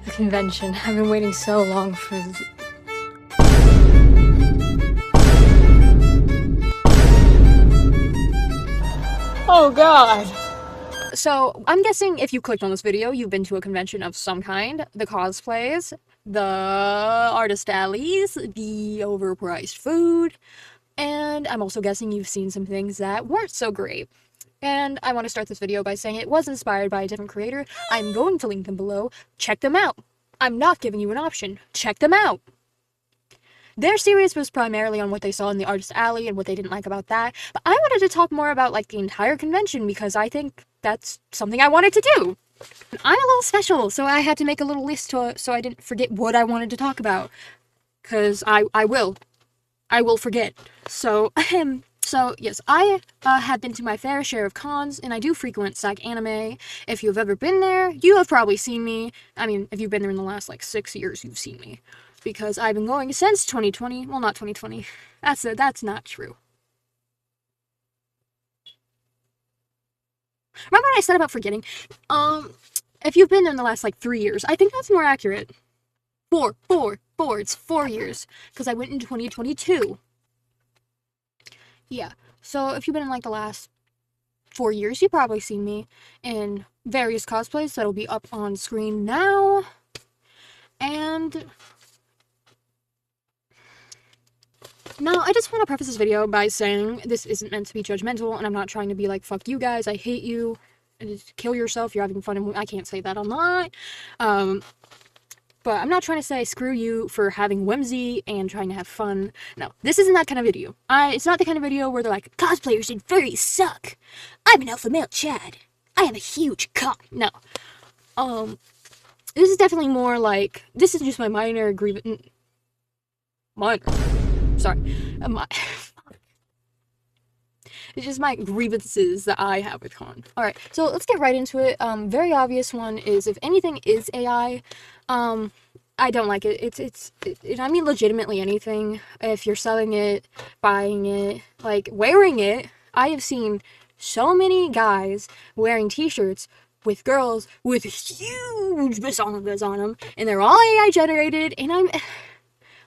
a convention. I've been waiting so long for this. Oh god! So, I'm guessing if you clicked on this video, you've been to a convention of some kind. The cosplays, the artist alleys, the overpriced food, and I'm also guessing you've seen some things that weren't so great. And I want to start this video by saying it was inspired by a different creator. I'm going to link them below. Check them out. I'm not giving you an option. Check them out. Their series was primarily on what they saw in the Artist Alley and what they didn't like about that, but I wanted to talk more about, like, the entire convention because I think that's something I wanted to do. I'm a little special, so I had to make a little list so I didn't forget what I wanted to talk about. Because I will. I will forget. So, So, yes, I have been to my fair share of cons, and I do frequent SAC Anime. If you've ever been there, you have probably seen me. I mean, if you've been there in the last, like, 6 years, you've seen me. Because I've been going since 2020. Well, not 2020. That's not true. Remember what I said about forgetting? If you've been there in the last, like, 3 years, I think that's more accurate. Four. It's 4 years. Because I went in 2022. Yeah, so if you've been in, like, the last 4 years, you've probably seen me in various cosplays that'll be up on screen now. And now, I just want to preface this video by saying this isn't meant to be judgmental, and I'm not trying to be like, fuck you guys, I hate you, and just kill yourself, you're having fun, and I can't say that online. But I'm not trying to say screw you for having whimsy and trying to have fun. No, this isn't that kind of video. It's not the kind of video where they're like, cosplayers and furries suck. I'm an alpha male Chad. I have a huge cock. No. This is definitely more like, this is just my minor grievance. It's just my grievances that I have with con. Alright, so let's get right into it. Very obvious one is, if anything is AI, I don't like it. I mean, legitimately anything. If you're selling it, buying it, like, wearing it, I have seen so many guys wearing t-shirts with girls with huge bazongas on them, and they're all AI generated, and I'm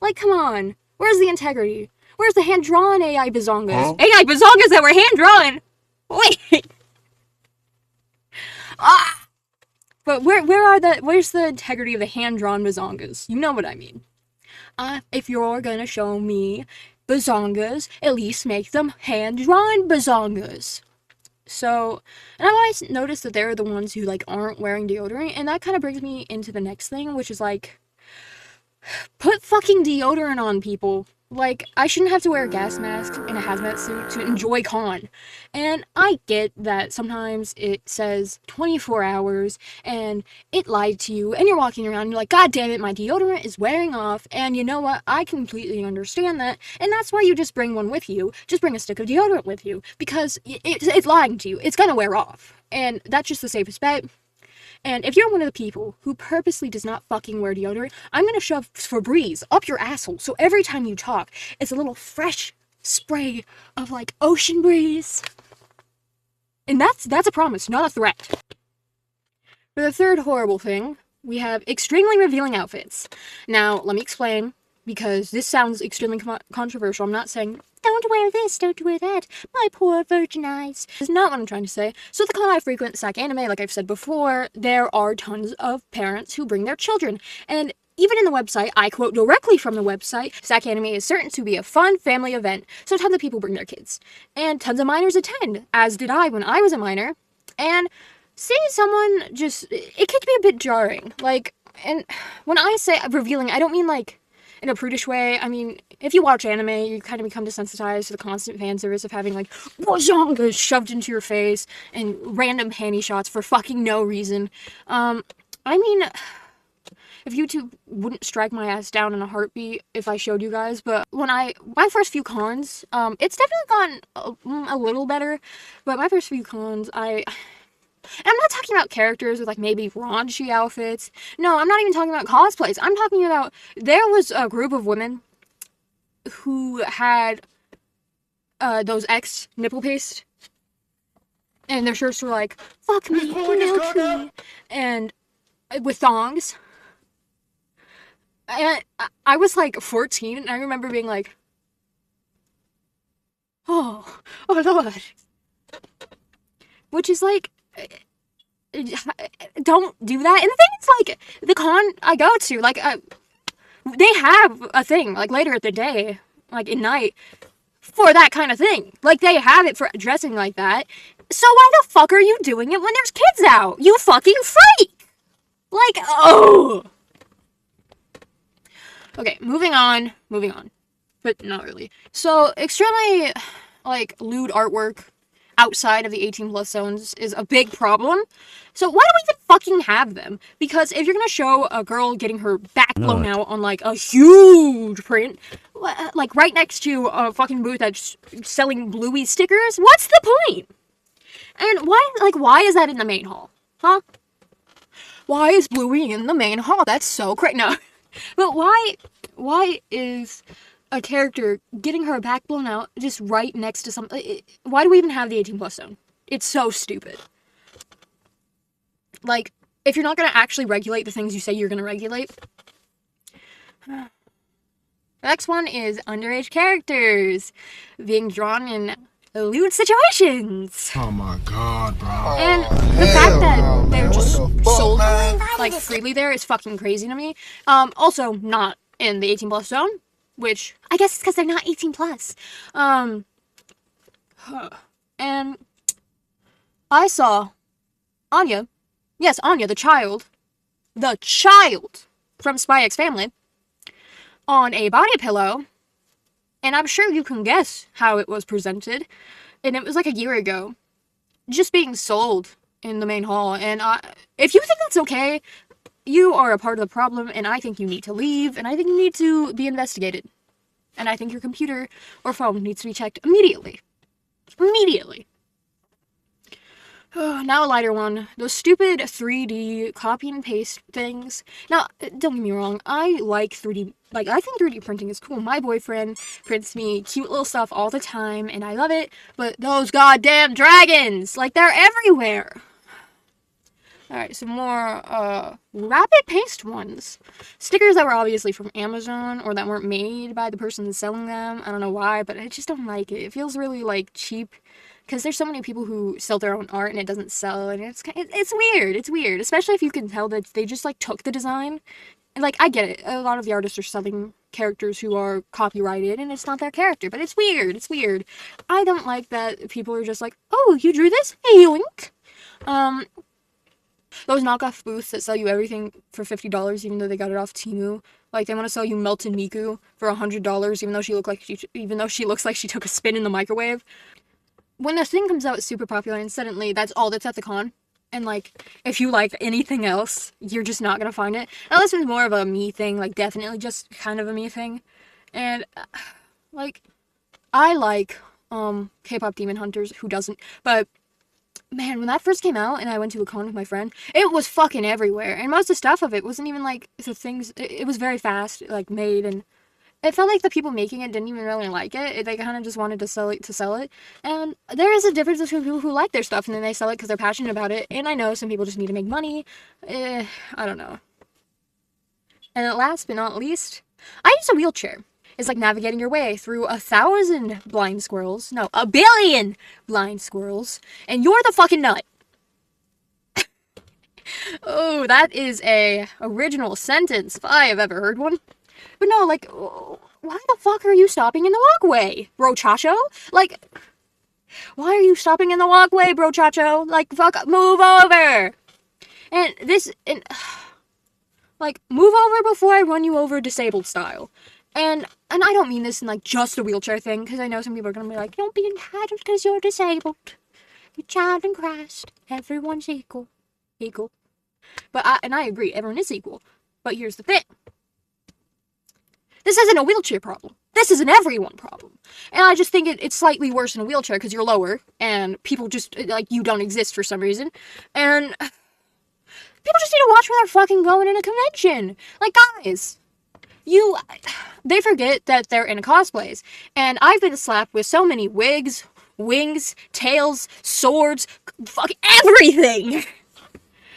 like, come on, where's the integrity? Where's the hand-drawn AI bazongas? Huh? AI bazongas that were hand-drawn! Wait! But where's the integrity of the hand-drawn bazongas? You know what I mean. If you're gonna show me bazongas, at least make them hand-drawn bazongas. So, and I've always noticed that they're the ones who, like, aren't wearing deodorant, and that kind of brings me into the next thing, which is, like, put fucking deodorant on, people. Like, I shouldn't have to wear a gas mask and a hazmat suit to enjoy con. And I get that sometimes it says 24 hours and it lied to you and you're walking around and you're like, God damn it, my deodorant is wearing off. And you know what? I completely understand that. And that's why you just bring one with you. Just bring a stick of deodorant with you. Because it's lying to you. It's gonna wear off. And that's just the safest bet. And if you're one of the people who purposely does not fucking wear deodorant, I'm gonna shove Febreze up your asshole, so every time you talk, it's a little fresh spray of, like, ocean breeze. And that's a promise, not a threat. For the third horrible thing, we have extremely revealing outfits. Now, let me explain, because this sounds extremely controversial. I'm not saying, don't wear this, don't wear that, my poor virgin eyes. That's not what I'm trying to say. So the con I frequent, SAC Anime, like I've said before, there are tons of parents who bring their children. And even in the website, I quote directly from the website, SAC Anime is certain to be a fun family event, so tons of people bring their kids. And tons of minors attend, as did I when I was a minor. And seeing someone just, it could be a bit jarring. Like, and when I say revealing, I don't mean, like, in a prudish way. I mean, if you watch anime, you kind of become desensitized to the constant fan service of having, like, bazongas shoved into your face and random panty shots for fucking no reason. I mean, if YouTube wouldn't strike my ass down in a heartbeat if I showed you guys, but my first few cons, it's definitely gotten a little better, but my first few cons, and I'm not talking about characters with, like, maybe raunchy outfits. No, I'm not even talking about cosplays. I'm talking about, there was a group of women who had those X nipple paste, and their shirts were like, fuck me, and with thongs. I was like 14, and I remember being like, oh Lord. Which is like, don't do that. And the thing is, like, the con I go to, like, they have a thing, like, later at the day, like, at night, for that kind of thing. Like, they have it for dressing like that. So why the fuck are you doing it when there's kids out? You fucking freak! Like, oh! Okay, moving on. But not really. So, extremely, like, lewd artwork outside of the 18 plus zones is a big problem. So why do we even fucking have them? Because if you're gonna show a girl getting her back blown out on, like, a huge print, like, right next to a fucking booth that's selling Bluey stickers, what's the point? And why is that in the main hall? Huh? Why is Bluey in the main hall? That's so crazy. No. But why is a character getting her back blown out just right next to something? Why do we even have the 18 plus zone? It's so stupid. Like, if you're not gonna actually regulate the things you say you're gonna regulate. The next one is underage characters being drawn in lewd situations. Oh my god, bro. And the fact that they're just sold, like, freely there is fucking crazy to me. Also not in the 18 plus zone, which I guess it's because they're not 18 plus. And I saw Anya, yes, Anya, the child from Spy X Family, on a body pillow, and I'm sure you can guess how it was presented, and it was like a year ago, just being sold in the main hall. And if you think that's okay, you are a part of the problem, and I think you need to leave, and I think you need to be investigated. And I think your computer or phone needs to be checked immediately. Immediately. Now a lighter one. Those stupid 3D copy and paste things. Now, don't get me wrong, I like 3D, like, I think 3D printing is cool. My boyfriend prints me cute little stuff all the time, and I love it, but those goddamn dragons, like, they're everywhere. Alright, some more, rapid paste ones. Stickers that were obviously from Amazon, or that weren't made by the person that's selling them. I don't know why, but I just don't like it. It feels really, like, cheap. Because there's so many people who sell their own art and it doesn't sell, and it's weird. It's weird, especially if you can tell that they just, like, took the design. And, like, I get it. A lot of the artists are selling characters who are copyrighted, and it's not their character, but it's weird. It's weird. I don't like that people are just like, oh, you drew this? Yoink. Those knockoff booths that sell you everything for $50, even though they got it off Temu. Like, they want to sell you Melton Miku for $100, even though she looks like she took a spin in the microwave. When the thing comes out, it's super popular, and suddenly that's all that's at the con. And, like, if you like anything else, you're just not gonna find it. Now, this is more of a me thing, like, definitely just kind of a me thing. And, like, I like, K-pop Demon Hunters, who doesn't? But, man, when that first came out, and I went to a con with my friend, it was fucking everywhere. And most of the stuff of it wasn't even, like, the things, it was very fast, like, made, and it felt like the people making it didn't even really like it. They kind of just wanted to sell it. And there is a difference between people who like their stuff and then they sell it because they're passionate about it. And I know some people just need to make money. I don't know. And then last but not least, I use a wheelchair. It's like navigating your way through 1,000 blind squirrels. No, 1 billion blind squirrels. And you're the fucking nut. Oh, that is a original sentence if I have ever heard one. But no, like, why the fuck are you stopping in the walkway, bro chacho? Like, why are you stopping in the walkway, bro chacho? Like, fuck, move over! Like, move over before I run you over disabled style. And I don't mean this in, like, just a wheelchair thing, because I know some people are gonna be like, don't be entitled because you're disabled. You're child in Christ. Everyone's equal. But I agree, everyone is equal. But here's the thing. This isn't a wheelchair problem. This is an everyone problem. And I just think it's slightly worse in a wheelchair because you're lower, and people just, like, you don't exist for some reason. And people just need to watch where they're fucking going in a convention. Like, guys, they forget that they're in a cosplays. And I've been slapped with so many wigs, wings, tails, swords, fucking everything.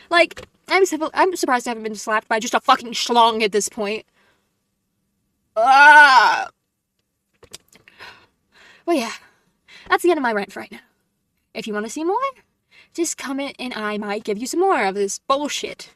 Like, I'm surprised I haven't been slapped by just a fucking schlong at this point. Well, yeah, that's the end of my rant for right now. If you want to see more, just comment and I might give you some more of this bullshit.